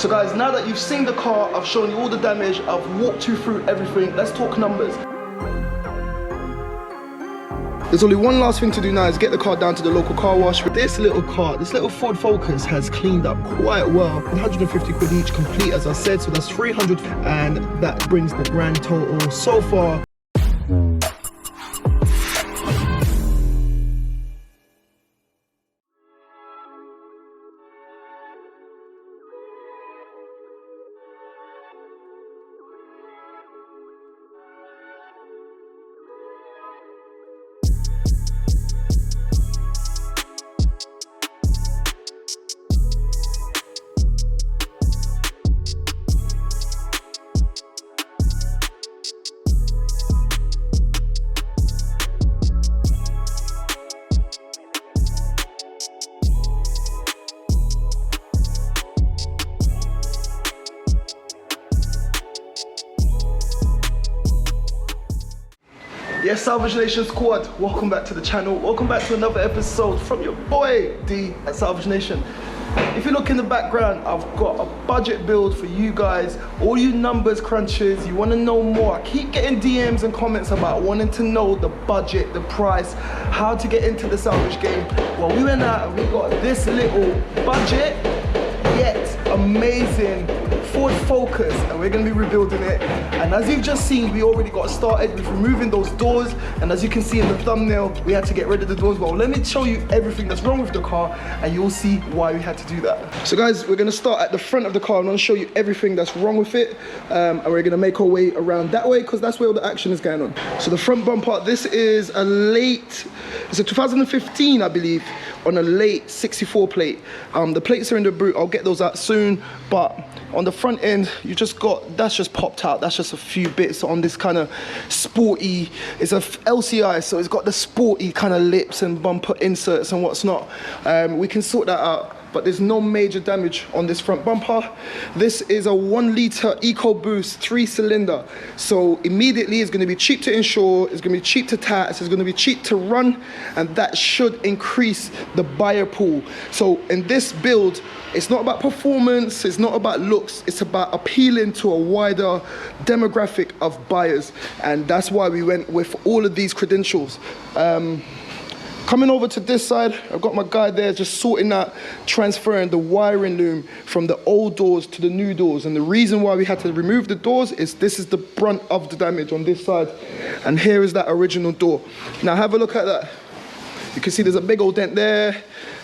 So guys, now that you've seen the car, I've shown you all the damage, I've walked you through everything, let's talk numbers. There's only one last thing to do now, is get the car down to the local car wash. With this little car, this little Ford Focus has cleaned up quite well. 150 quid each, complete as I said, so that's 300, and that brings the grand total so far. Yes, Salvage Nation squad, welcome back to the channel. Welcome back to another episode from your boy D at Salvage Nation. If you look in the background, I've got a budget build for you guys. All you numbers crunchers, you want to know more. I keep getting DMs and comments about wanting to know the budget, the price, how to get into the salvage game. Well, we went out and we got this little budget yet amazing Ford Focus, and we're going to be rebuilding it. And as you've just seen, we already got started with removing those doors, and as you can see in the thumbnail, we had to get rid of the doors. Well, let me show you everything that's wrong with the car, and you'll see why we had to do that. So guys, we're going to start at the front of the car. I'm going to show you everything that's wrong with it, and we're going to make our way around that way because that's where all the action is going on. So the front bumper, this is it's a 2015, I believe, on a late 64 plate. The plates are in the boot, I'll get those out soon, but on the front end, you just got, that's just popped out. That's just a few bits on this kind of sporty, it's a LCI, so it's got the sporty kind of lips and bumper inserts and what's not. We can sort that out, but there's no major damage on this front bumper. This is a 1 litre EcoBoost 3-cylinder. So immediately it's gonna be cheap to insure, it's gonna be cheap to tax, it's gonna be cheap to run, and that should increase the buyer pool. So in this build, it's not about performance, it's not about looks, it's about appealing to a wider demographic of buyers. And that's why we went with all of these credentials. Coming over to this side, I've got my guy there just sorting out, transferring the wiring loom from the old doors to the new doors. And the reason why we had to remove the doors is this is the brunt of the damage on this side. And here is that original door. Now have a look at that. You can see there's a big old dent there,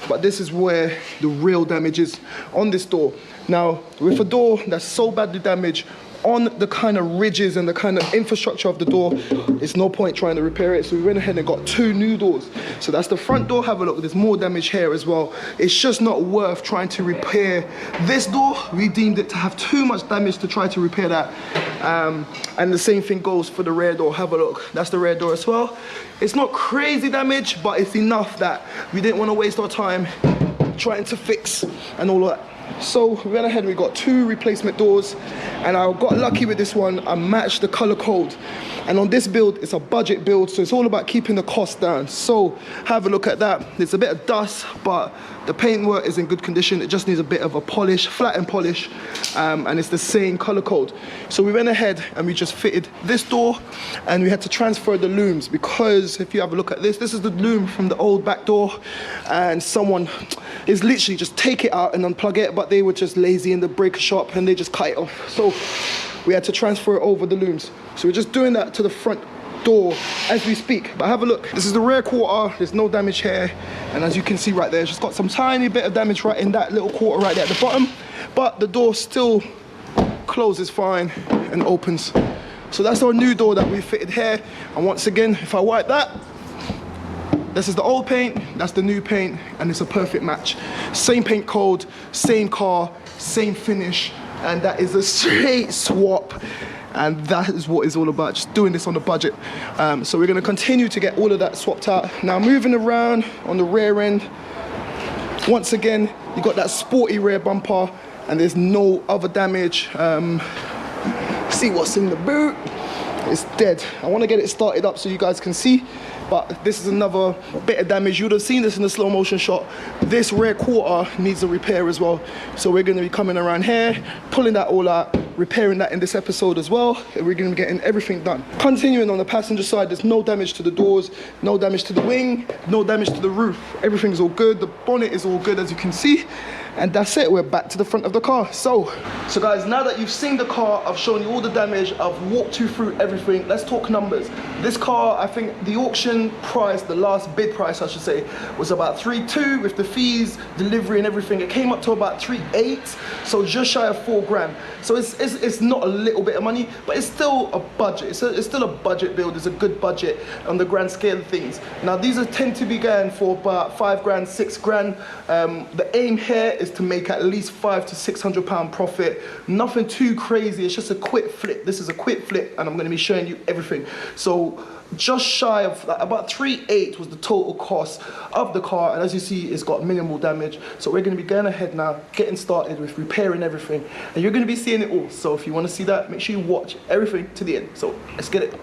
but this is where the real damage is on this door. Now, with a door that's so badly damaged, on the kind of ridges and the kind of infrastructure of the door, it's no point trying to repair it. So we went ahead and got 2 new doors. So that's the front door. Have a look, there's more damage here as well. It's just not worth trying to repair this door. We deemed it to have too much damage to try to repair that. And the same thing goes for the rear door. Have a look, that's the rear door as well. It's not crazy damage, but it's enough that we didn't want to waste our time trying to fix and all of that. So we went ahead and we got 2 replacement doors, and I got lucky with this one. I matched the color code, and on this build it's a budget build, so it's all about keeping the cost down. So have a look at that. There's a bit of dust, but the paintwork is in good condition. It just needs a bit of a polish, flatten polish, and it's the same color code. So we went ahead and we just fitted this door, and we had to transfer the looms, because if you have a look at this, this is the loom from the old back door, and someone is literally just take it out and unplug it, but they were just lazy in the breaker shop and they just cut it off. So we had to transfer over the looms. So we're just doing that to the front door as we speak. But have a look, this is the rear quarter, there's no damage here, and as you can see right there, it's just got some tiny bit of damage right in that little quarter right there at the bottom, but the door still closes fine and opens. So that's our new door that we fitted here. And once again, if I wipe that, this is the old paint, that's the new paint, and it's a perfect match. Same paint code, same car, same finish, and that is a straight swap. And that is what it's all about, just doing this on a budget. So we're gonna continue to get all of that swapped out. Now moving around on the rear end, once again, you got that sporty rear bumper, and there's no other damage. See what's in the boot, it's dead. I wanna get it started up so you guys can see. but this is another bit of damage. You would have seen this in the slow motion shot. This rear quarter needs a repair as well. So we're gonna be coming around here, pulling that all out, repairing that in this episode as well, and we're gonna be getting everything done. Continuing on the passenger side, there's no damage to the doors, no damage to the wing, no damage to the roof. Everything's all good. The bonnet is all good, as you can see. And that's it, we're back to the front of the car. So guys, now that you've seen the car, I've shown you all the damage, I've walked you through everything. Let's talk numbers. This car, I think the auction price, the last bid price I should say, was about 3.2 with the fees, delivery and everything. It came up to about 3.8, so just shy of 4 grand. So it's not a little bit of money, but it's still a budget. It's still a budget build. It's a good budget on the grand scale of things. Now these tend to be going for about 5 grand, 6 grand. The aim here is to make at least £500 to £600 profit. Nothing too crazy, it's just a quick flip. This is a quick flip and I'm going to be showing you everything. So just shy of about 3.8 was the total cost of the car, and as you see it's got minimal damage. So we're going to be going ahead now, getting started with repairing everything, and you're going to be seeing it all. So if you want to see that, make sure you watch everything to the end. So let's get it.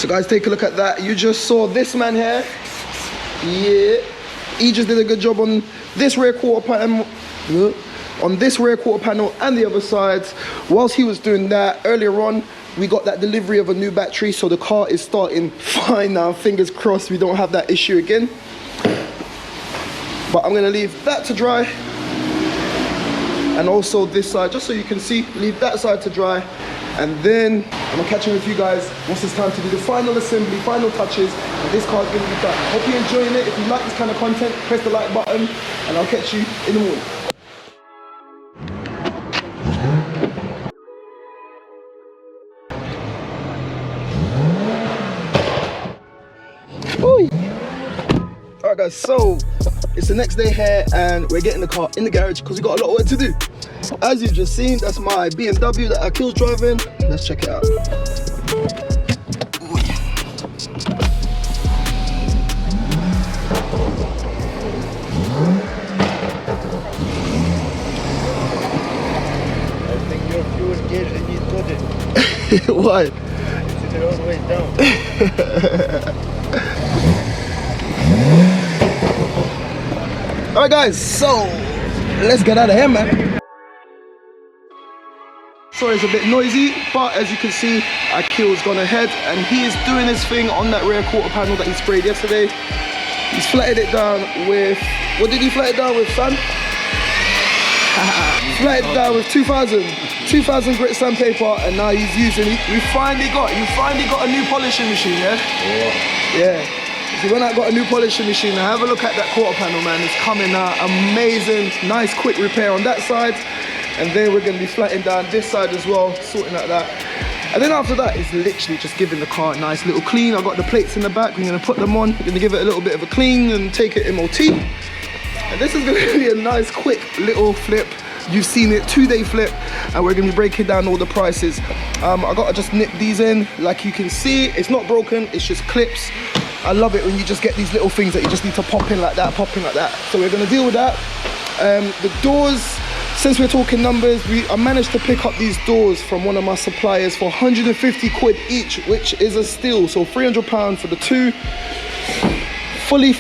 So guys, take a look at that. You just saw this man here. Yeah, he just did a good job on this rear quarter panel, and the other sides. Whilst he was doing that, earlier on, we got that delivery of a new battery, so the car is starting fine now. Fingers crossed we don't have that issue again. But I'm gonna leave that to dry. And also this side, just so you can see, leave that side to dry. And then I'm gonna catch up with you guys once it's time to do the final assembly, final touches, and this car's gonna be done. Hope you're enjoying it. If you like this kind of content, press the like button, and I'll catch you in the morning. Alright guys, so it's the next day here and we're getting the car in the garage because we got a lot of work to do. As you've just seen, that's my BMW that Akil's driving. Let's check it out. I think your fuel gauge needs coded. Why? It's the wrong way down. Alright guys, so let's get out of here, man. Sorry it's a bit noisy, but as you can see, Akil's gone ahead and he is doing his thing on that rear quarter panel that he sprayed yesterday. He's flatted it down with, what did he flat it down with, son? Flatted it down with 2000 grit sandpaper, and now he's using it. You finally got a new polishing machine, yeah? Yeah. So when I got a new polishing machine, now have a look at that quarter panel, man. It's coming out amazing. Nice quick repair on that side. And then we're gonna be flattening down this side as well, sorting out that. And then after that, it's literally just giving the car a nice little clean. I've got the plates in the back, we're gonna put them on. We're gonna give it a little bit of a clean and take it MOT. And this is gonna be a nice quick little flip. You've seen it, 2-day flip, and we're gonna be breaking down all the prices. I gotta just nip these in. Like you can see, it's not broken, it's just clips. I love it when you just get these little things that you just need to pop in like that, So we're gonna deal with that. The doors, since we're talking numbers, I managed to pick up these doors from one of my suppliers for 150 quid each, which is a steal. So £300 for the two. Fully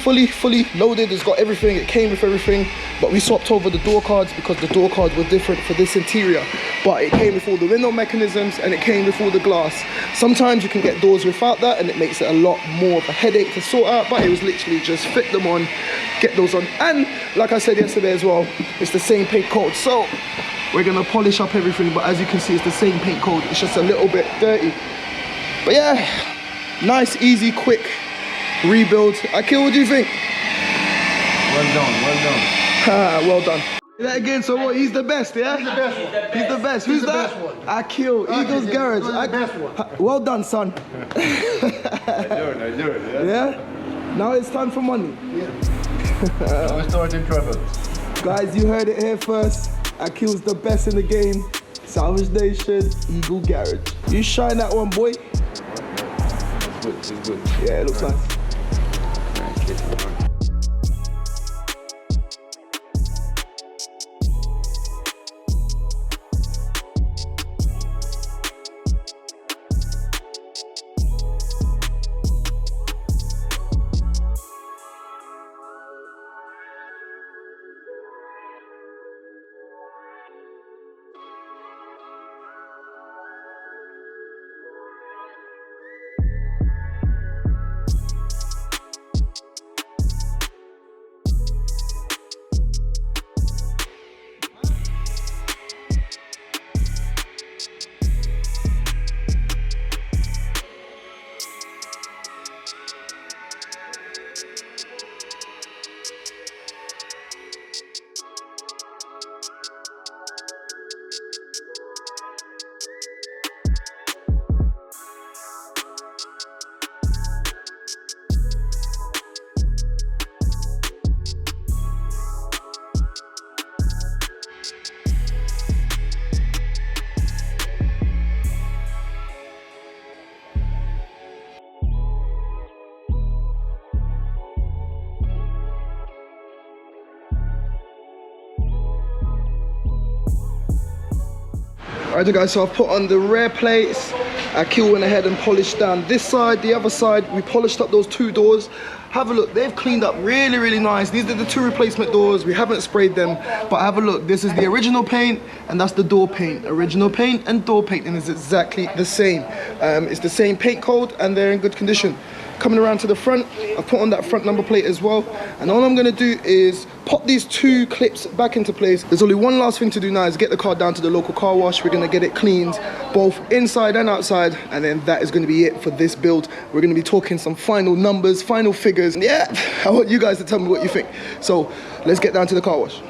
loaded, it's got everything, it came with everything, but we swapped over the door cards because the door cards were different for this interior. But it came with all the window mechanisms and it came with all the glass. Sometimes you can get doors without that and it makes it a lot more of a headache to sort out, but it was literally just fit them on, get those on. And like I said yesterday as well, it's the same paint coat. So we're gonna polish up everything, but as you can see, it's the same paint coat, it's just a little bit dirty. But yeah, nice, easy, quick rebuild. Akil, what do you think? Well done. Well done. That again, so what, he's the best, yeah? He's the best one. He's the best. Who's that? Akil, Eagles Garage. The best one. Well done, son. I do it, yeah? Yeah? Now it's time for money. Yeah. Now we're starting trouble. Guys, you heard it here first. Akil's the best in the game. Salvage Nation, Eagle Garage. You shine that one, boy. It's good. Yeah, it looks nice. Alright guys, so I've put on the rear plates, Akil went ahead and polished down this side, the other side. We polished up those 2 doors. Have a look, they've cleaned up really, really nice. These are the 2 replacement doors. We haven't sprayed them, but have a look. This is the original paint, and that's the door paint. Original paint and door paint, and it's exactly the same. It's the same paint code, and they're in good condition. Coming around to the front, I've put on that front number plate as well. And all I'm gonna do is pop these 2 clips back into place. There's only one last thing to do now, is get the car down to the local car wash. We're gonna get it cleaned, both inside and outside, and then that is gonna be it for this build. We're gonna be talking some final numbers, final figures. And yeah, I want you guys to tell me what you think. So let's get down to the car wash.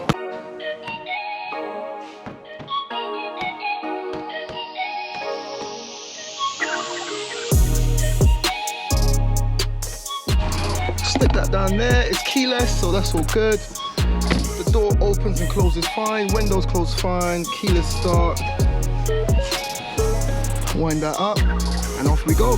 Stick that down there. It's keyless, so that's all good. The door opens and closes fine. Windows close fine. Keyless start. Wind that up, and off we go.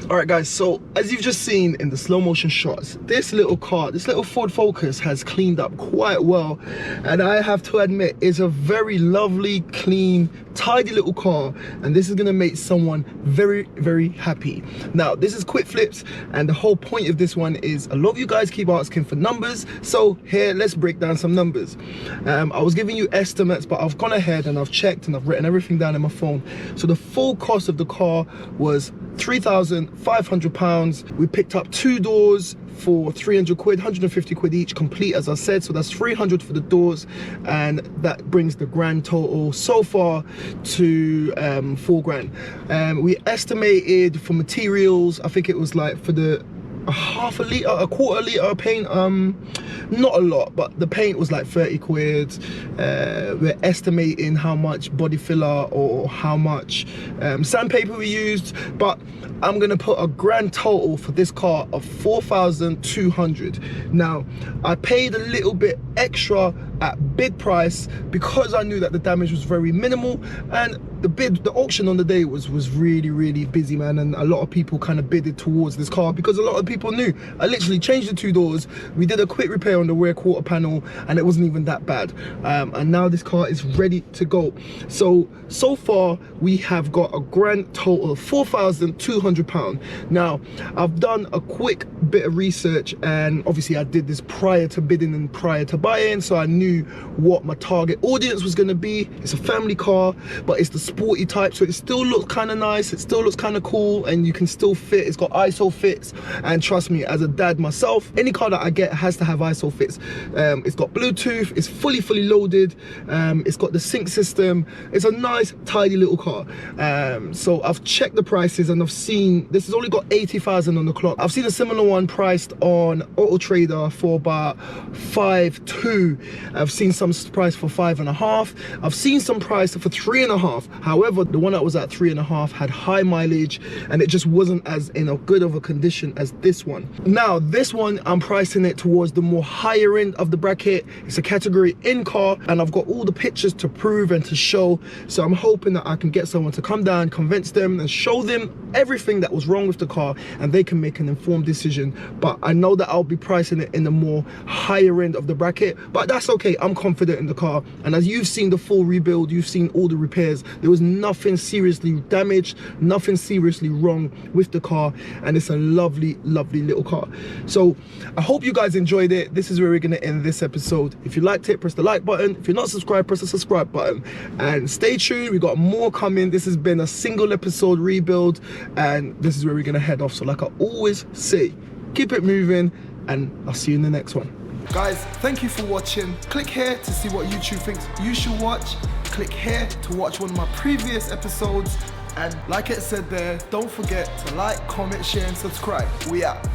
All right guys, so as you've just seen in the slow motion shots, this little car, this little Ford Focus has cleaned up quite well, and I have to admit it's a very lovely, clean, tidy little car, and this is gonna make someone very, very happy. Now this is Quick Flips, and the whole point of this one is a lot of you guys keep asking for numbers, so here, let's break down some numbers. I was giving you estimates, but I've gone ahead and I've checked and I've written everything down in my phone. So the full cost of the car was £3,500. We picked up 2 doors for 300 quid, 150 quid each, complete as I said, so that's 300 for the doors, and that brings the grand total so far to 4 grand. We estimated for materials, I think it was like for the half a litre, a quarter litre of paint, not a lot, but the paint was like 30 quid. We're estimating how much body filler or how much sandpaper we used, but I'm gonna put a grand total for this car of 4,200. Now I paid a little bit extra at bid price because I knew that the damage was very minimal, and the auction on the day was really, really busy, man, and a lot of people kind of bidded towards this car because a lot of people knew. I literally changed the 2 doors, we did a quick repair on the rear quarter panel, and it wasn't even that bad, and now this car is ready to go. So far we have got a grand total of £4,200. Now I've done a quick bit of research, and obviously I did this prior to bidding and prior to buying, so I knew what my target audience was going to be. It's a family car, but it's the sporty type, so it still looks kind of nice, it still looks kind of cool, and you can still fit. It's got ISO fits, and trust me, as a dad myself, any car that I get has to have ISO fits. It's got Bluetooth, it's fully loaded, it's got the sync system. It's a nice tidy little car. So I've checked the prices, and I've seen this has only got 80,000 on the clock. I've seen a similar one priced on Auto Trader for about 5.2. I've seen some price for 5.5. I've seen some price for 3.5. However, the one that was at 3.5 had high mileage, and it just wasn't as in a good of a condition as this one. Now this one, I'm pricing it towards the more higher end of the bracket. It's a category in car, and I've got all the pictures to prove and to show, so I'm hoping that I can get someone to come down, convince them, and show them everything that was wrong with the car, and they can make an informed decision. But I know that I'll be pricing it in the more higher end of the bracket, but that's okay. okay, I'm confident in the car. And as you've seen the full rebuild, you've seen all the repairs, there was nothing seriously damaged, nothing seriously wrong with the car, and it's a lovely, lovely little car. So I hope you guys enjoyed it. This is where we're gonna end this episode. If you liked it, press the like button. If you're not subscribed, press the subscribe button, and stay tuned. We got more coming. This has been a single episode rebuild, and this is where we're gonna head off. So like I always say, keep it moving, and I'll see you in the next one. Guys, thank you for watching. Click here to see what YouTube thinks you should watch. Click here to watch one of my previous episodes. And like it said there, don't forget to like, comment, share, and subscribe. We out.